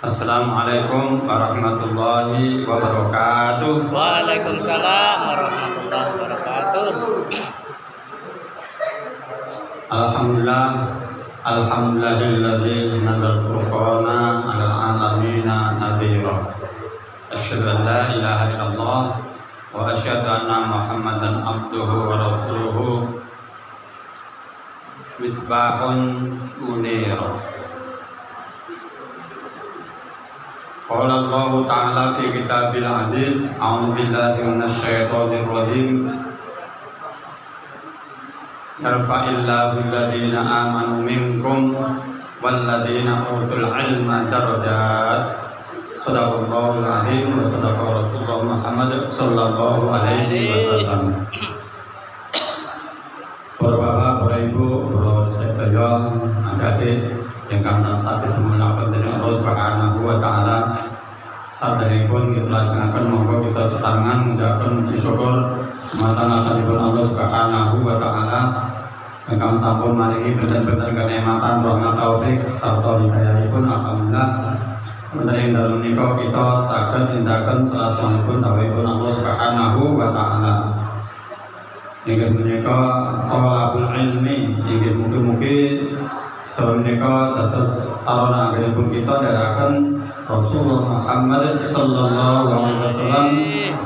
Assalamualaikum warahmatullahi wabarakatuh. Waalaikumsalam warahmatullahi wabarakatuh. Alhamdulillah, alhamdulillahilladzi nazzala furqana 'alal 'alamina nadhira. Asyhadu an la ilaha illallah wa asyhadu anna Muhammadan abduhu wa rasuluhu. Misbahun munir. Qala Allah Ta'ala fi kitabil aziz, a'udzu billahi minasyaitonir rajim. Yarfa'illahu alladhina amanu minkum walladhina utul ilma darajat. Shadaqallahul azim wa shadaqa Rasulullah Muhammad sallallahu alaihi wasallam. Para bapak, para ibu, para sedaya, adik-adik ingkang tansah dimuliakan dening Allah Subhanahu wa taala. Saderengipun kita lajengaken monggo kita sesarengan mudahaken puji syukur dumateng asalipun Allah Subhanahu wa taala ingkang sampun maringi benten-benten kenikmatan rahmat taufik sarta hidayahipun. Alhamdulillah wonten ing dalem menika kita saged nindakaken salajengipun dawuhipun Allah Subhanahu wa taala. Inggih menika thalabul ilmi, inggih mugi-mugi samenika dados sarana anggenipun kita nderekaken Rasulullah Muhammad sallallahu alaihi wasallam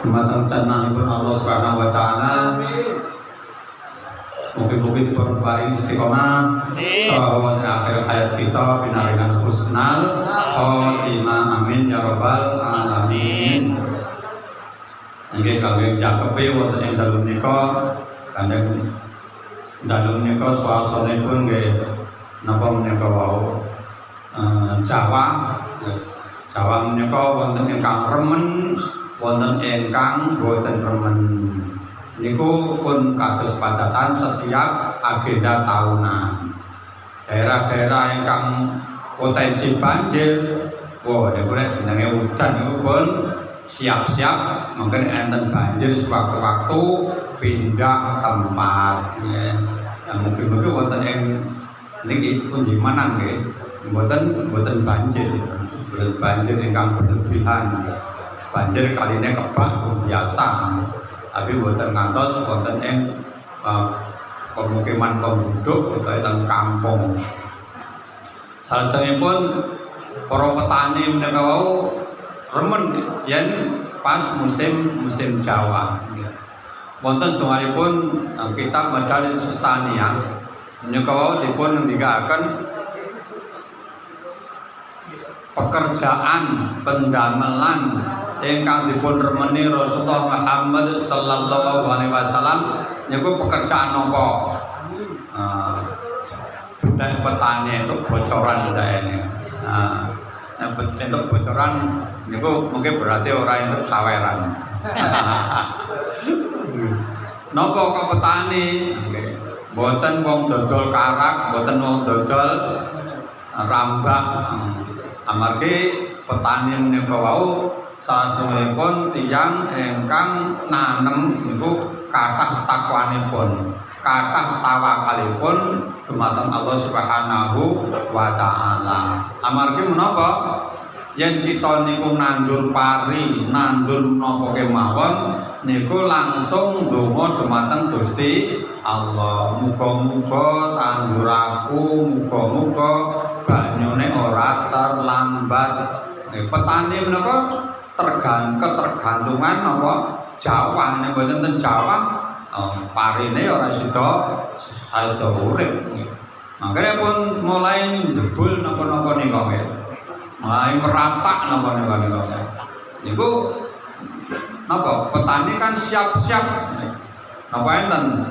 dumateng cenahipun Allah Subhanahu wa taala. Mugi-mugi dipun paring istiqomah saha akhir hayat kita pinaringan husnal khotimah, amin ya rabbal alamin. Inggih kagem cakepe wonten ing dalem menika kanjeng dalem menika swasanipun nggih napa menika wau Jawa. Jawa menika wonten ingkang remen, wonten ingkang boten remen. Niku pun kados padatan setiap agenda tahunan. Daerah-daerah ingkang potensi banjir, wah niku nek jenenge udan niku pun siap-siap mungkin enten banjir sewaktu-waktu pindah tempat ya. Mungkin-mungkin wonten ing niki pun di mana nggih, mboten banjir ingkang berlebihan. Banjir kaline kebak biasa, tapi mboten ngantos wonten ing pemukiman penduduk utawa teng kampung. Salajengipun para petani menika wau remen yen pas musim Jawa. Wonten sungaipun kitab Majalil Susaniyah menika wau dipun ngendikaken pekerjaan pendamelan ingkang dipun remeni Rasulullah Muhammad sallallahu alaihi wasallam niku pekerjaan napa? Budaya petani itu bocoran saene. Untuk bocoran niku mungkin berarti orang itu saweran. Napa kok petani? Mboten wong dodol karak, mboten wong dodol rambak. Amargi petani menika wau sasampunipun tiyang ingkang nanem niku kathah takwanipun, kathah tawakalipun dumateng Allah Subhanahu wa taala. Amargi menapa? Yen kita niku nandur pari, nandur menapa kemawon niku langsung ndonga dumateng Gusti Allah. Muga-muga tanduraku, muga-muga banyune ora terlambat. Petani menika ketergantungan napa Jawa nek boten ten Jawa parine ora sida urip. Mangkene pun mulai jebul napa-napa nika nggih. Mulai meratak napa-napa nika. Niku napa petani kan siap-siap napa enten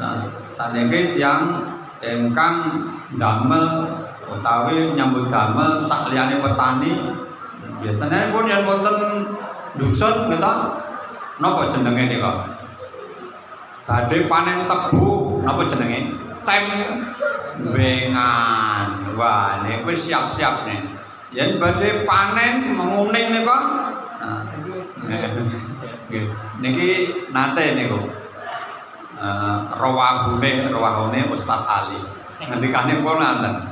saniki tiyang ingkang damel utawi nyambut damel sak liyane petani biasanya pun yang wonten dusun kita napa jenenge nika badhe panen tebu napa jenenge cembengan. Wah niku siap-siap nih yen badhe panen menguning nika niki nate niku rawahune Ustaz Ali ngendikane pun nanten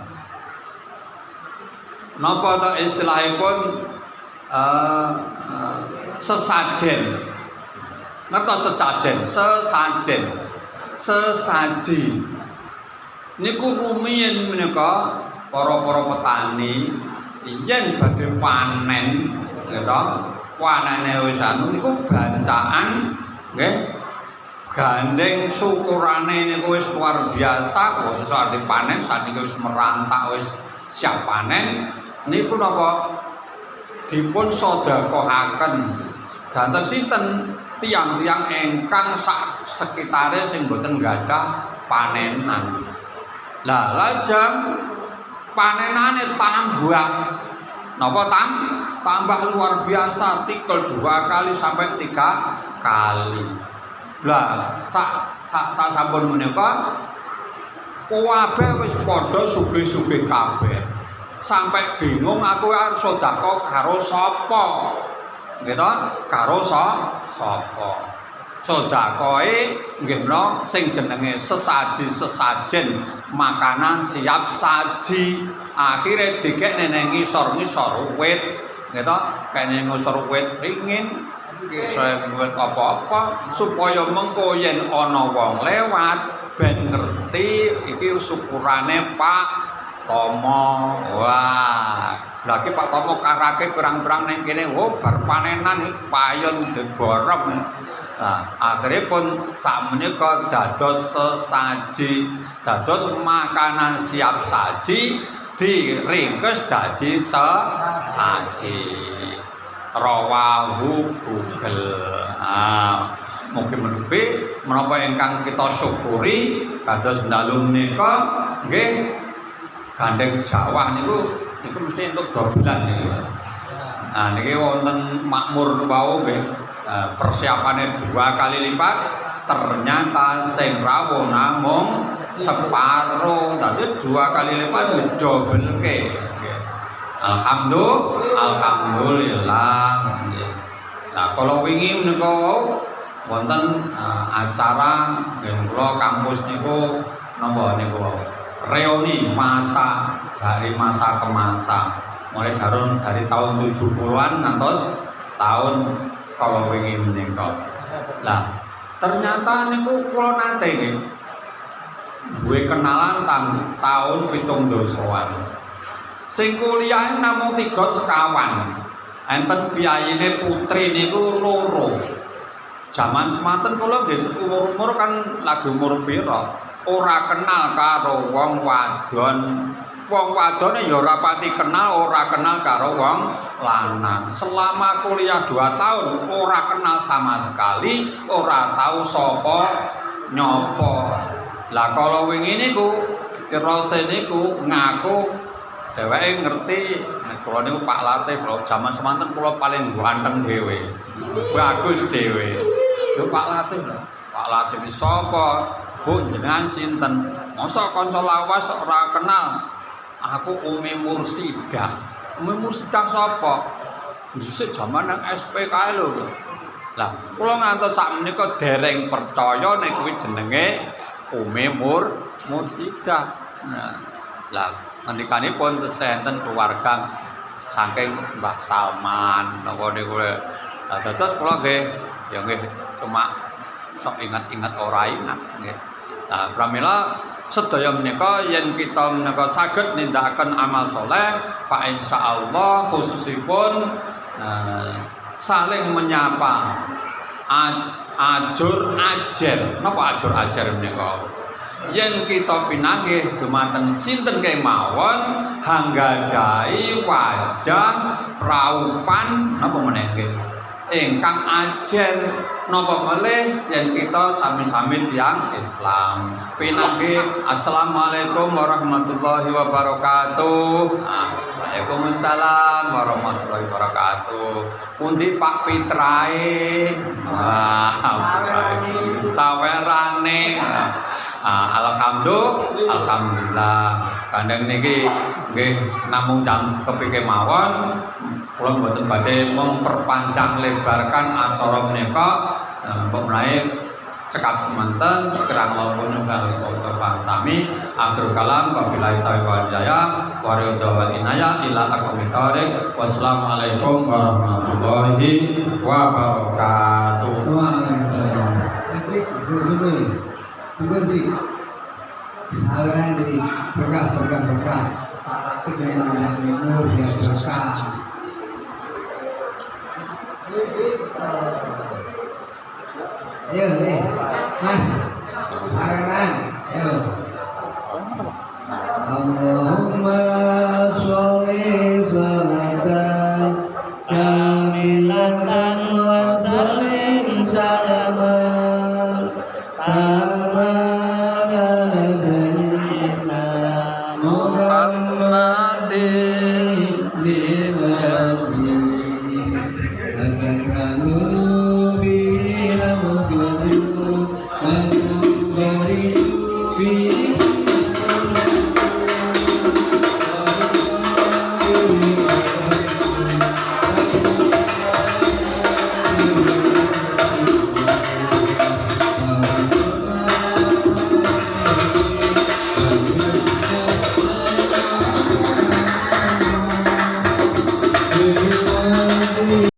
napa to istilahipun sesajen. Ngertos sesajen, sesaji. Niku rumiyin menika para petani yen badhe panen, gitu. Panene wis anu niku bancaan nggih. Gandeng syukurane niku wis luar biasa, kok sesuk dipanen sakniki wis merantak wis siap panen. Niku napa dipun sedekahaken dhateng sinten tiyang-tiyang ingkang sak sekitare sing boten gadhah panenan. Lah lajeng panenane tambah napa tambah luar biasa, tikel 2 kali sampai 3 kali. Lah sak sampun menika kabeh wis padha sugih-sugih kabeh. Sampai bingung aku arep sedekah karo sapa. Gitu, karo sapa. Sedekahe nggih menawa sing jenenge sesajen makanan siap saji. Akhire dikek neng ngisor-ngisor wit, gitu, kene ngisor wit ringin. Saya buat apa-apa supaya mengko yen ana wong lewat ben ngerti iki syukurane Pak Tomo. Wah, lagi Pak Tomo karake pirang-pirang ning kene, oh bar panenan payon deborok. Nah, akhirnya pun sakmenika dados sesaji, dados makanan siap saji diringkes dadi sesaji. Rawahu Google. Mungkin menubi menapa ingkang kita syukuri kados dalu menika nggih gandeng Jawa niku mesti entuk dobelan niku. Nah niki wonten makmur wau nggih persiapane 2 kali lipat, ternyata sing rawuh namung separo, dadi 2 kali lipat didobelke. Alhamdulillah. Nah, kalau wingi menika wonten acara nggih kula kampus niku napa niku reuni masa dari masa ke masa. Mulai dari tahun 70-an ngantos tahun kalau wingi menika. Lah, ternyata niku kula nate nggih duwe kenalan tahun 70-an. Sing kuliah namung 3 sekawan. Enten piyayine putri niku 2. Jaman semanten kula nggih umur kan lagi umur pira, ora kenal karo wong wadon. Wong wadone ya ora pati kenal, ora kenal karo wong lanang. Selama kuliah 2 tahun ora kenal sama sekali, ora tahu sapa nyopo. Lah kala wingi niku kirose niku ngaku dheweke ngerti nek kula niku Pak Latif lho, jaman semanten kula paling ganteng dhewe. Bagus dhewe. Lho Pak Latif lho. Pak Latif iki sapa? Bu jenengan sinten? Mosok kanca lawas ora kenal. Aku Umi Mursidah. Umi Mursidah sapa? Dhisik jaman nang SP kae lho. Lah, kula ngantos sakmenika dereng percaya nek kuwi jenenge Umi Mursidah. Nah, lah ngendikanipun senten keluarga saking Mbah Salman napa niku. Lah dados kula nggih ya nggih cuma sok ingat-ingat ora ingat nggih. Nah, pramila sedaya menika yen kita menika saged nindakaken amal saleh, fa insyaallah khususipun saling menyapa ajur ajer. Napa ajur ajer menika? Yen kita pinanggih dumateng sinten kemawon hanggadai wajah raupan napa meneh ingkang ajen napa melih yen kita sami-sami tiyang Islam pinanggih assalamualaikum warahmatullahi wabarakatuh. Waalaikumsalam warahmatullahi wabarakatuh. Pundi Pak Pitrae? Sawerane. Alhamdulillah kandhang niki nggih namung jam kepike mawon kula mboten badhe memperpanjang lebarkan acara menika mbok menawi cekap semanten kerang lampun harus foto sami akhir kalam wabillahi taufiq wal hidayah wa ridha wal inayah ila aqwamit wassalamualaikum warahmatullahi wabarakatuh. Waalaikumsalam. Tunggu. Saluran dari berkah. Allah kebenaran dan umur yang berkah. Ayo nih, Mas. Saluran, ayo. Allahumma sholli sholatan kamilatan wa sallim salaman taman ala sayyidina Muhammadin lil aziz akan kanu bila mukadu baridu